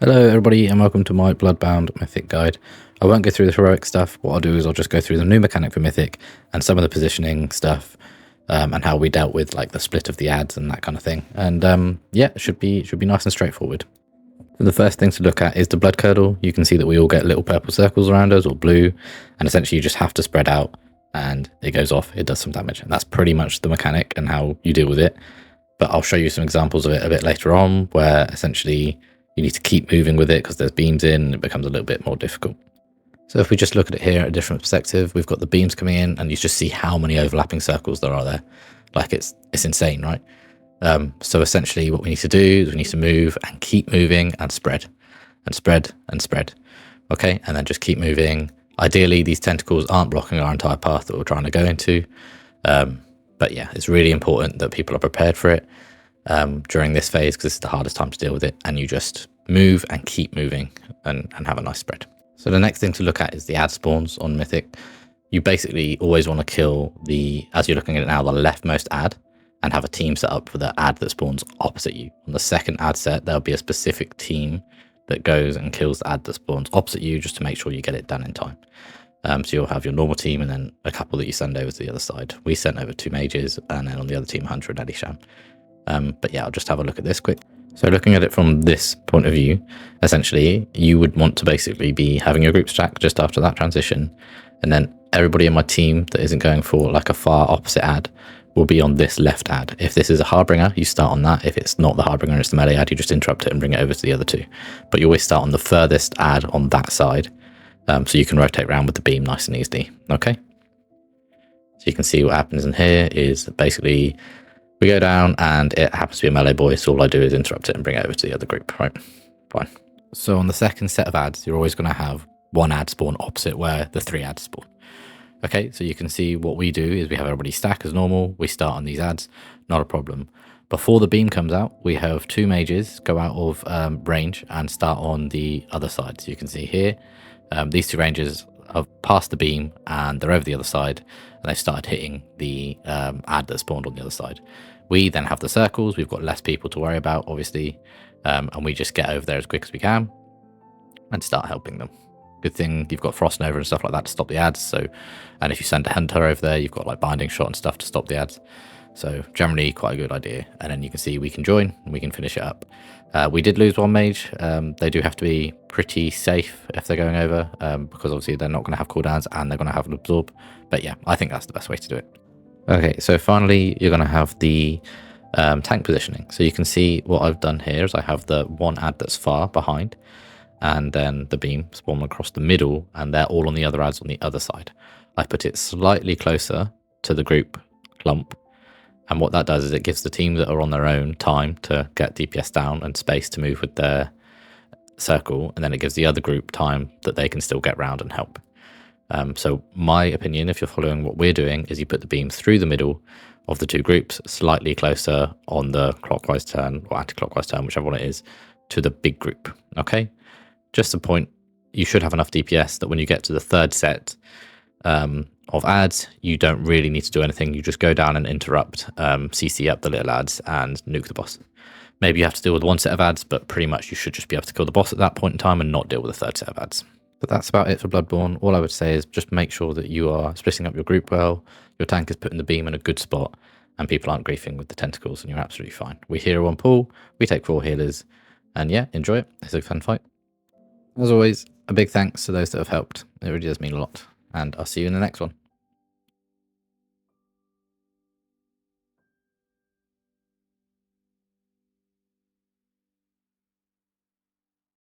Hello everybody and welcome to my Bloodbound Mythic guide. I won't go through the heroic stuff. What I'll do is I'll just go through the new mechanic for Mythic and some of the positioning stuff and how we dealt with like the split of the ads and that kind of thing. And yeah, it should be nice and straightforward. So the first thing to look at is the Bloodcurdle. You can see that we all get little purple circles around us or blue, and essentially you just have to spread out and it goes off, it does some damage. And that's pretty much the mechanic and how you deal with it. But I'll show you some examples of it a bit later on where essentially you need to keep moving with it because there's beams in and it becomes a little bit more difficult. So if we just look at it here at a different perspective, we've got the beams coming in and you just see how many overlapping circles there are there. Like it's insane, right? So essentially what we need to do is we need to move and keep moving and spread and spread and spread. Okay, and then just keep moving. Ideally, these tentacles aren't blocking our entire path that we're trying to go into. But yeah, it's really important that people are prepared for it during this phase because it's the hardest time to deal with it, and you just move and keep moving and have a nice spread. So the next thing to look at is the ad spawns on Mythic. You basically always want to kill the, as you're looking at it now, the leftmost ad and have a team set up for the ad that spawns opposite you. On the second ad set, there'll be a specific team that goes and kills the ad that spawns opposite you just to make sure you get it done in time. So you'll have your normal team and then a couple that you send over to the other side. We sent over 2 mages and then on the other team, Hunter and Adisham. But yeah, I'll just have a look at this quick. So looking at it from this point of view, essentially, you would want to basically be having your group stack just after that transition. And then everybody in my team that isn't going for like a far opposite ad will be on this left ad. If this is a Harbinger, you start on that. If it's not the Harbinger and it's the melee ad, you just interrupt it and bring it over to the other 2. But you always start on the furthest ad on that side. So you can rotate around with the beam nice and easily. Okay. So you can see what happens in here is basically we go down and it happens to be a melee boy, so all I do is interrupt it and bring it over to the other group, right? Fine. So on the second set of ads, you're always going to have one ad spawn opposite where the 3 ads spawn. Okay, so you can see what we do is we have everybody stack as normal. We start on these ads, not a problem. Before the beam comes out, we have 2 mages go out of range and start on the other side. So you can see here, these 2 rangers have passed the beam and they're over the other side and they've started hitting the ad that spawned on the other side. We then have the circles. We've got less people to worry about, obviously, and we just get over there as quick as we can and start helping them. Good thing you've got Frost Nova and stuff like that to stop the ads. So, and if you send a Hunter over there, you've got like Binding Shot and stuff to stop the ads. So generally quite a good idea. And then you can see we can join and we can finish it up. We did lose 1 mage. They do have to be pretty safe if they're going over because obviously they're not going to have cooldowns and they're going to have an absorb. But yeah, I think that's the best way to do it. Okay, so finally you're going to have the tank positioning. So you can see what I've done here is I have the 1 ad that's far behind and then the beam spawn across the middle and they're all on the other ads on the other side. I put it slightly closer to the group clump. And what that does is it gives the team that are on their own time to get DPS down and space to move with their circle. And then it gives the other group time that they can still get round and help. So my opinion, if you're following what we're doing, is you put the beam through the middle of the 2 groups, slightly closer on the clockwise turn or anti-clockwise turn, whichever one it is, to the big group. Okay, just a point. You should have enough DPS that when you get to the 3rd set of ads, you don't really need to do anything. You just go down and interrupt, CC up the little ads and nuke the boss. Maybe you have to deal with 1 set of ads, but pretty much you should just be able to kill the boss at that point in time and not deal with a 3rd set of ads. But that's about it for Bloodborne. All I would say is just make sure that you are splitting up your group well, your tank is putting the beam in a good spot, and people aren't griefing with the tentacles, and you're absolutely fine. We hero 1 pool, we take 4 healers, and yeah, enjoy it. It's a fun fight. As always, a big thanks to those that have helped. It really does mean a lot, and I'll see you in the next one.